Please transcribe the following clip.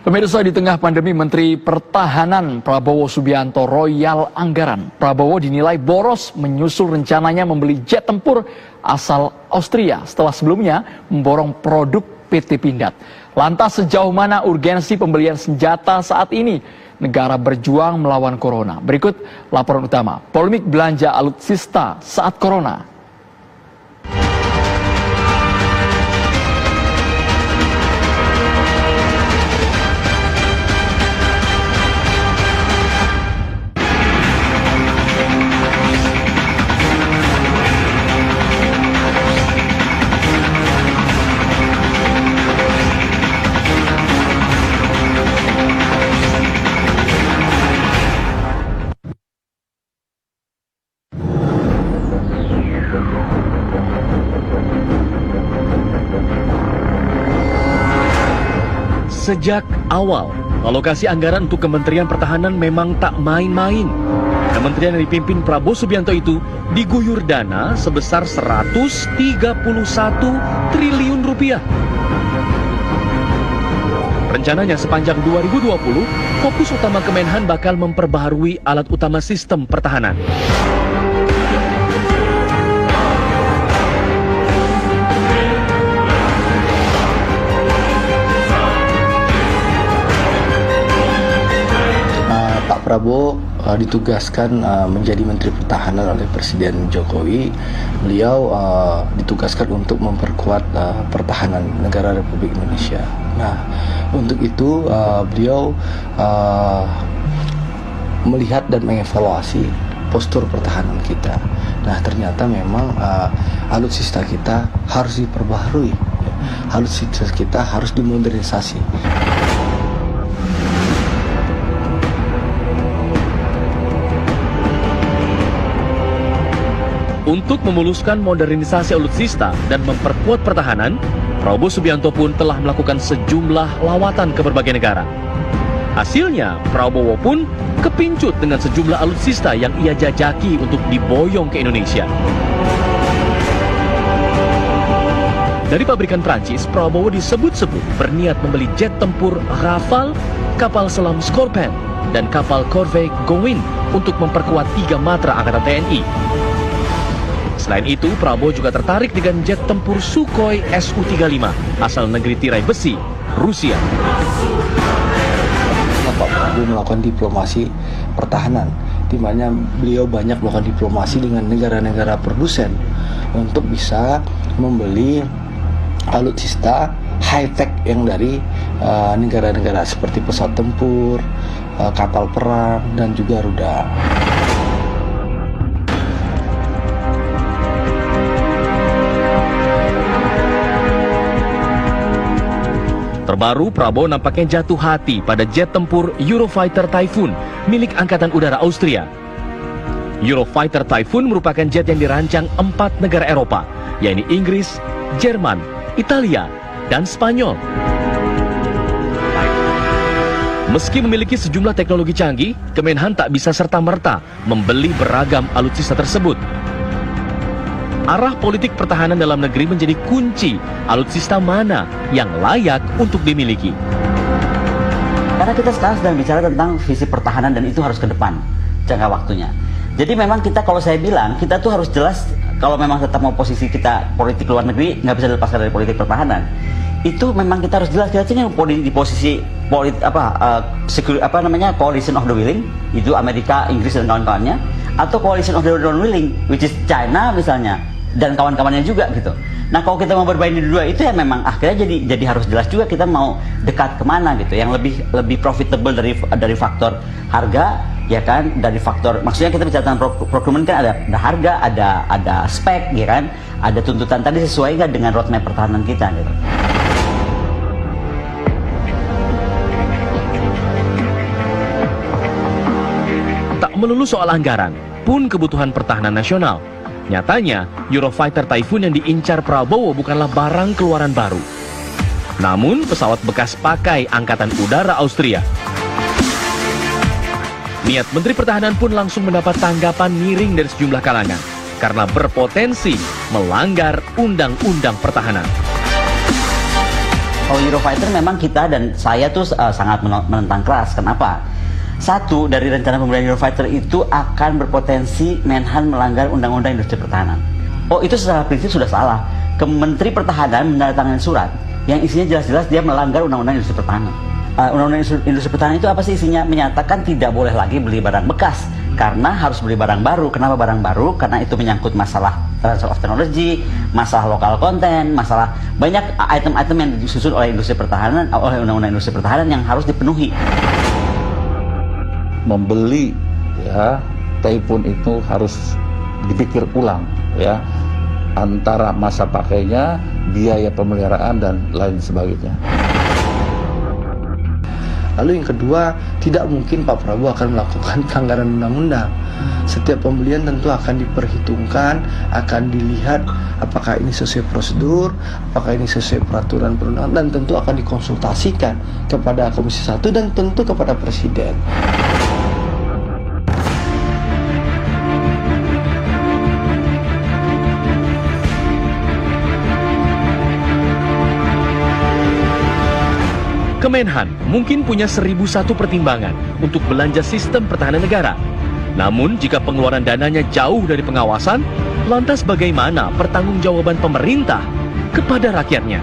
Pemirsa, di tengah pandemi, Menteri Pertahanan Prabowo Subianto royal anggaran. Prabowo dinilai boros menyusul rencananya membeli jet tempur asal Austria setelah sebelumnya memborong produk PT Pindad. Lantas sejauh mana urgensi pembelian senjata saat ini? Negara berjuang melawan corona. Berikut laporan utama, polemik belanja alutsista saat corona. Sejak awal, alokasi anggaran untuk Kementerian Pertahanan memang tak main-main. Kementerian yang dipimpin Prabowo Subianto itu diguyur dana sebesar 131 triliun rupiah. Rencananya sepanjang 2020, fokus utama Kemenhan bakal memperbaharui alat utama sistem pertahanan. Prabowo ditugaskan menjadi Menteri Pertahanan oleh Presiden Jokowi. Beliau ditugaskan untuk memperkuat pertahanan negara Republik Indonesia. Nah, untuk itu beliau melihat dan mengevaluasi postur pertahanan kita. Nah, ternyata memang alutsista kita harus diperbaharui, alutsista kita harus dimodernisasi. Untuk memuluskan modernisasi alutsista dan memperkuat pertahanan, Prabowo Subianto pun telah melakukan sejumlah lawatan ke berbagai negara. Hasilnya, Prabowo pun kepincut dengan sejumlah alutsista yang ia jajaki untuk diboyong ke Indonesia. Dari pabrikan Prancis, Prabowo disebut-sebut berniat membeli jet tempur Rafale, kapal selam Scorpion, dan kapal Corvette Gowin untuk memperkuat 3 matra angkatan TNI. Selain itu, Prabowo juga tertarik dengan jet tempur Sukhoi Su-35 asal negeri tirai besi, Rusia. Pak Prabowo melakukan diplomasi pertahanan, di mana beliau banyak melakukan diplomasi dengan negara-negara produsen untuk bisa membeli alutsista high-tech yang dari negara-negara seperti pesawat tempur, kapal perang, dan juga rudal. Terbaru, Prabowo nampaknya jatuh hati pada jet tempur Eurofighter Typhoon milik Angkatan Udara Austria. Eurofighter Typhoon merupakan jet yang dirancang 4 negara Eropa, yaitu Inggris, Jerman, Italia, dan Spanyol. Meski memiliki sejumlah teknologi canggih, Kemenhan tak bisa serta-merta membeli beragam alutsista tersebut. Arah politik pertahanan dalam negeri menjadi kunci alutsista mana yang layak untuk dimiliki. Karena kita sekarang sedang bicara tentang visi pertahanan dan itu harus ke depan jangka waktunya. Jadi memang kita, kalau saya bilang, kita tuh harus jelas kalau memang tetap mau posisi kita politik luar negeri nggak bisa dilepaskan dari politik pertahanan. Itu memang kita harus jelas ini di posisi coalition of the willing, itu Amerika, Inggris dan kawan-kawannya, atau coalition of the non-willing, which is China misalnya, dan kawan-kawannya juga gitu. Nah, kalau kita mau bermain di dua itu ya memang akhirnya jadi harus jelas juga kita mau dekat kemana gitu, yang lebih profitable dari faktor harga, ya kan, dari faktor, maksudnya kita bicara tentang procurement kan ada harga, ada spek, ya kan, ada tuntutan tadi sesuai nggak dengan roadmap pertahanan kita gitu. Tak melulu soal anggaran, pun kebutuhan pertahanan nasional. Nyatanya, Eurofighter Typhoon yang diincar Prabowo bukanlah barang keluaran baru, namun pesawat bekas pakai Angkatan Udara Austria. Niat Menteri Pertahanan pun langsung mendapat tanggapan miring dari sejumlah kalangan karena berpotensi melanggar Undang-Undang Pertahanan. Kalau Eurofighter memang kita dan saya tuh sangat menentang keras. Kenapa? Satu, dari rencana pembelian Eurofighter itu akan berpotensi Menhan melanggar Undang-Undang Industri Pertahanan. Oh, itu secara prinsip sudah salah. Menteri Pertahanan menandatangani surat yang isinya jelas-jelas dia melanggar Undang-Undang Industri Pertahanan. Undang-Undang Industri Pertahanan itu apa sih isinya? Menyatakan tidak boleh lagi beli barang bekas karena harus beli barang baru. Kenapa barang baru? Karena itu menyangkut masalah transfer of technology, masalah lokal konten, masalah banyak item-item yang disusun oleh industri pertahanan, oleh Undang-Undang Industri Pertahanan yang harus dipenuhi. Membeli ya Typhoon itu harus dipikir ulang ya, antara masa pakainya, biaya pemeliharaan dan lain sebagainya. Lalu yang kedua, tidak mungkin Pak Prabowo akan melakukan pelanggaran undang-undang. Setiap pembelian tentu akan diperhitungkan, akan dilihat apakah ini sesuai prosedur, apakah ini sesuai peraturan perundangan, dan tentu akan dikonsultasikan kepada Komisi 1 dan tentu kepada Presiden. Kemenhan mungkin punya 1001 pertimbangan untuk belanja sistem pertahanan negara. Namun jika pengeluaran dananya jauh dari pengawasan, lantas bagaimana pertanggungjawaban pemerintah kepada rakyatnya?